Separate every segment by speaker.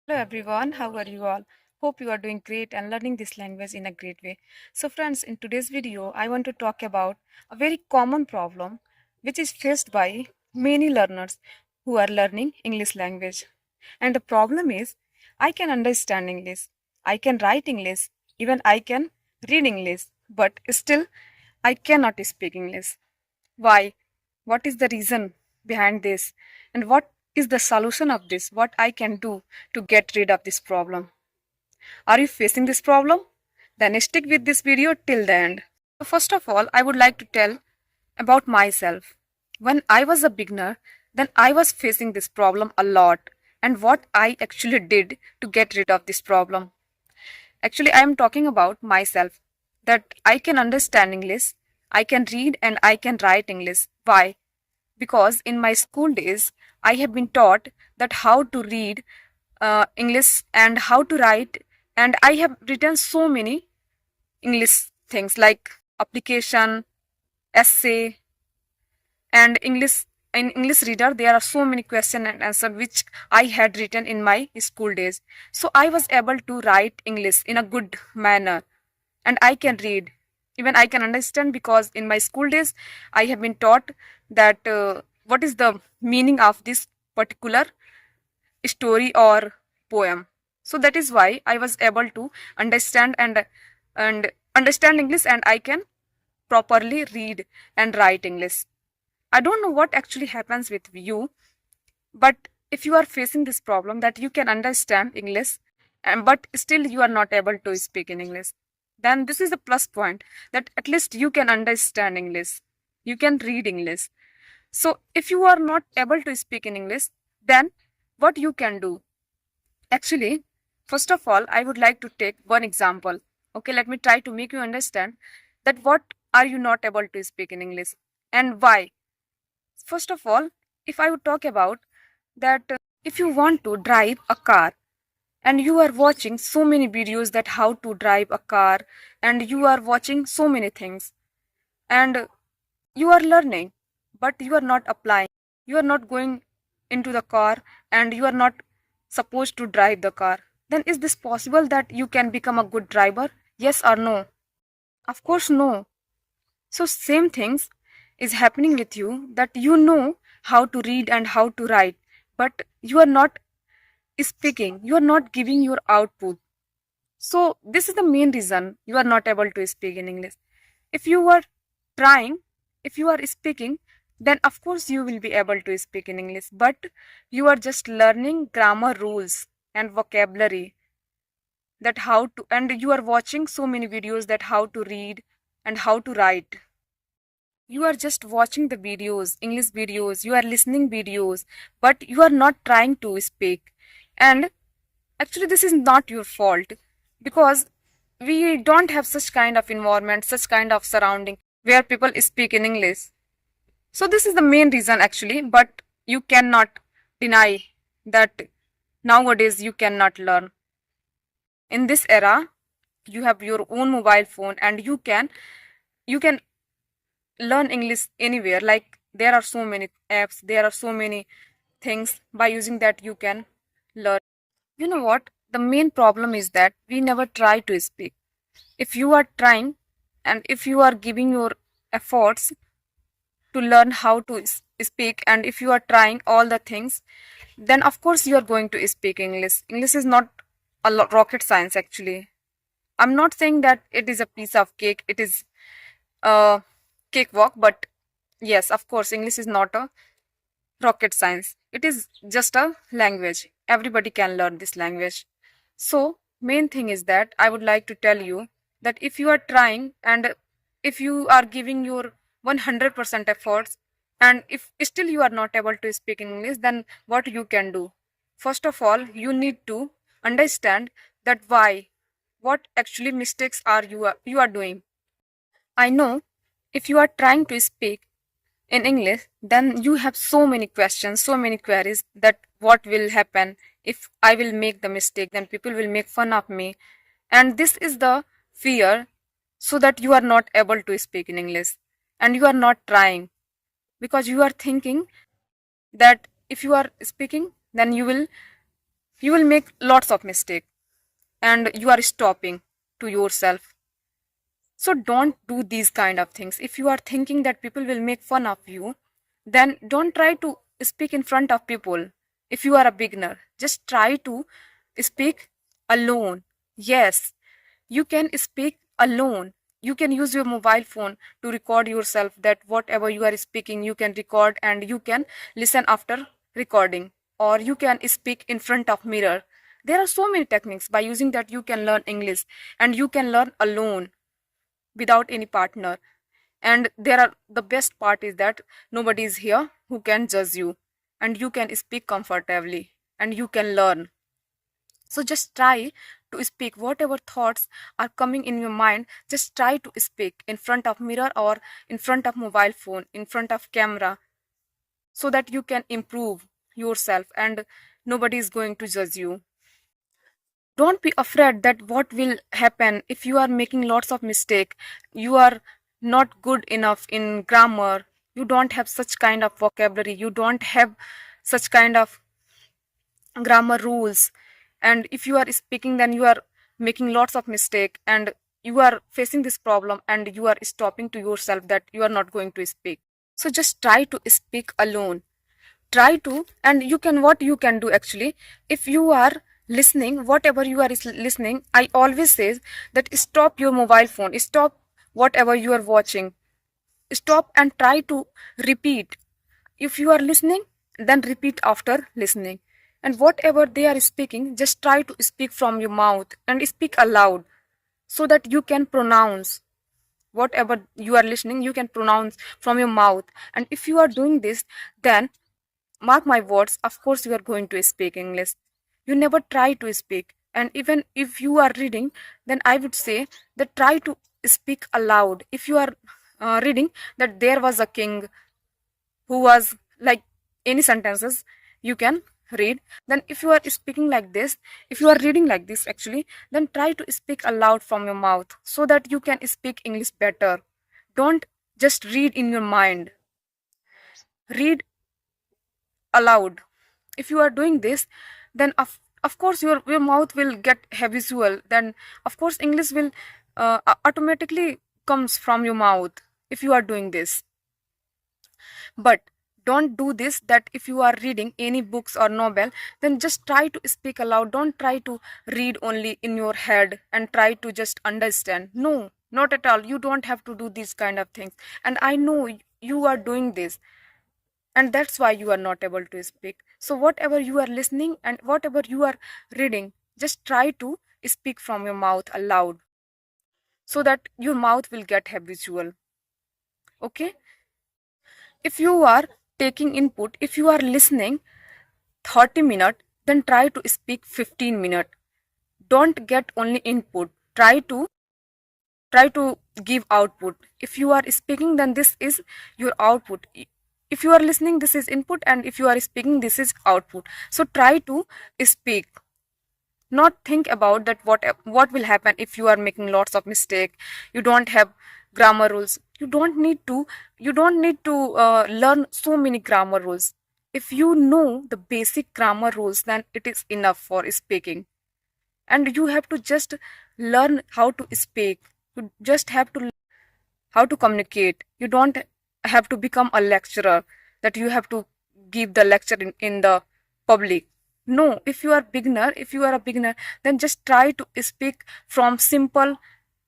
Speaker 1: Hello everyone, how are you all? Hope you are doing great and learning this language in a great way. So, friends, in today's video, I want to talk about a very common problem which is faced by many learners who are learning English language. And the problem is, I can understand English, I can write English, even I can read English, but still I cannot speak English. Why? What is the reason behind this? And what is the solution of this? What I can do to get rid of this problem? Are you facing this problem? Then stick with this video till the end. So first of all, I would like to tell about myself. When I was a beginner, then I was facing this problem a lot and what I actually did to get rid of this problem. Actually, I am talking about myself that I can understand English, I can read and I can write English. Why? Because in my school days I have been taught that how to read English and how to write, and I have written so many English things like application, essay, and English reader. There are so many question and answer which I had written in my school days. So I was able to write English in a good manner, and I can read. Even I can understand because in my school days I have been taught that what is the meaning of this particular story or poem. So that is why I was able to understand and understand English, and I can properly read and write English. I don't know what actually happens with you, but if you are facing this problem that you can understand English and but still you are not able to speak in English, then this is a plus point that at least you can understand English. You can read English. So if you are not able to speak in English, then what you can do? Actually, first of all, I would like to take one example. Okay, let me try to make you understand that what are you not able to speak in English and why. First of all, if I would talk about that if you want to drive a car and you are watching so many videos that how to drive a car, and you are watching so many things and you are learning, but you are not applying, you are not going into the car and you are not supposed to drive the car, then is this possible that you can become a good driver? Yes or no? Of course no. So same things is happening with you, that you know how to read and how to write, but you are not speaking, you are not giving your output. So this is the main reason you are not able to speak in English. If you are trying, if you are speaking, then of course you will be able to speak in English, but you are just learning grammar rules and vocabulary, that how to, and you are watching so many videos that how to read and how to write. You are just watching the videos, English videos, you are listening videos, but you are not trying to speak. And actually this is not your fault, because we don't have such kind of environment, such kind of surrounding where people speak in English. So this is the main reason actually, but you cannot deny that nowadays you cannot learn. In this era, you have your own mobile phone and you can learn English anywhere. Like there are so many apps, there are so many things by using that you can learn. You know what? The main problem is that we never try to speak. If you are trying and if you are giving your efforts to learn how to speak, and if you are trying all the things, then of course you are going to speak English. English is not a rocket science actually. I'm not saying that it is a piece of cake, it is a cakewalk, but yes, of course, English is not a rocket science. It is just a language. Everybody can learn this language. So, main thing is that I would like to tell you that if you are trying and if you are giving your 100% efforts, and if still you are not able to speak in English, then what you can do? First of all, you need to understand that why, what actually mistakes are you are doing. I know if you are trying to speak in English, then you have so many questions, so many queries, that what will happen if I will make the mistake, then people will make fun of me. And this is the fear, so that you are not able to speak in English and you are not trying, because you are thinking that if you are speaking, then you will You will make lots of mistakes and you are stopping to yourself. So don't do these kind of things. If you are thinking that people will make fun of you, then don't try to speak in front of people. If you are a beginner, just try to speak alone. Yes, you can speak alone. You can use your mobile phone to record yourself, that whatever you are speaking you can record and you can listen after recording, or you can speak in front of mirror. There are so many techniques by using that you can learn English, and you can learn alone without any partner. And there are the best part is that nobody is here who can judge you, and you can speak comfortably and you can learn. So just try to speak whatever thoughts are coming in your mind. Just try to speak in front of mirror or in front of mobile phone, in front of camera, so that you can improve yourself and nobody is going to judge you. Don't be afraid that what will happen if you are making lots of mistake. You are not good enough in grammar, you don't have such kind of vocabulary, you don't have such kind of grammar rules, and if you are speaking then you are making lots of mistake and you are facing this problem and you are stopping to yourself that you are not going to speak. So just try to speak alone. Try to, and you can, what you can do actually, if you are listening, whatever you are listening, I always say that stop your mobile phone, stop whatever you are watching, stop and try to repeat. If you are listening, then repeat after listening, and whatever they are speaking, just try to speak from your mouth and speak aloud, so that you can pronounce whatever you are listening, you can pronounce from your mouth. And if you are doing this, then mark my words, of course you are going to speak English. You never try to speak. And even if you are reading, then I would say that try to speak aloud. If you are reading that there was a king who was, like, any sentences you can read, then if you are speaking like this, if you are reading like this actually, then try to speak aloud from your mouth so that you can speak English better. Don't just read in your mind, read aloud. If you are doing this, then of course your mouth will get habitual, then of course English will automatically comes from your mouth if you are doing this. But don't do this, that if you are reading any books or novel, then just try to speak aloud. Don't try to read only in your head and try to just understand. No, not at all. You don't have to do these kind of things, and I know you are doing this, and that's why you are not able to speak. So whatever you are listening and whatever you are reading, just try to speak from your mouth aloud, so that your mouth will get habitual. Okay, if you are taking input, if you are listening 30 minutes, then try to speak 15 minutes. Don't get only input, try to give output. If you are speaking, then this is your output. If you are listening, this is input, and if you are speaking, this is output. So try to speak, not think about that what will happen if you are making lots of mistake. You don't have grammar rules, you don't need to learn so many grammar rules. If you know the basic grammar rules, then it is enough for speaking. And you have to just learn how to speak. You just have to how to communicate. You don't have to become a lecturer, that you have to give the lecture in the public. No, if you are a beginner, then just try to speak from simple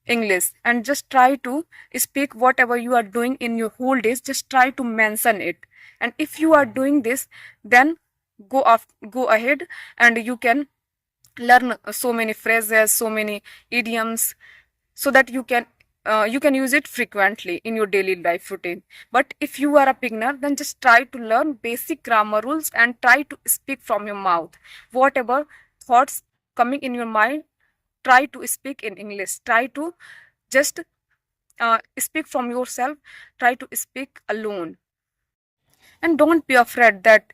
Speaker 1: English, and just try to speak whatever you are doing in your whole days, just try to mention it. And if you are doing this, then go ahead and you can learn so many phrases, so many idioms, so that you can use it frequently in your daily life routine. But if you are a beginner, then just try to learn basic grammar rules and try to speak from your mouth. Whatever thoughts coming in your mind, try to speak in English. Try to just speak from yourself. Try to speak alone. And don't be afraid that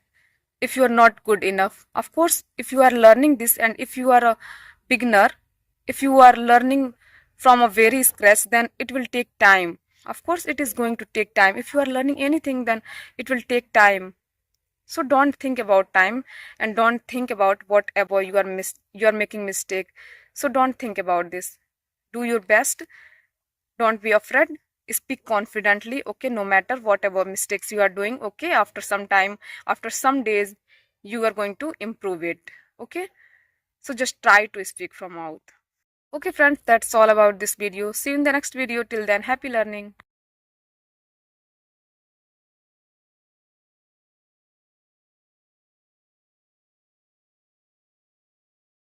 Speaker 1: if you are not good enough. Of course, if you are learning this and if you are a beginner, if you are learning from a very scratch, then it will take time. Of course, it is going to take time. If you are learning anything, then it will take time. So don't think about time, and don't think about whatever you are making mistake. So don't think about this. Do your best. Don't be afraid. Speak confidently, okay, no matter whatever mistakes you are doing, okay, after some time, after some days, you are going to improve it, okay. So just try to speak from mouth. Okay friends, that's all about this video. See you in the next video. Till then, happy learning.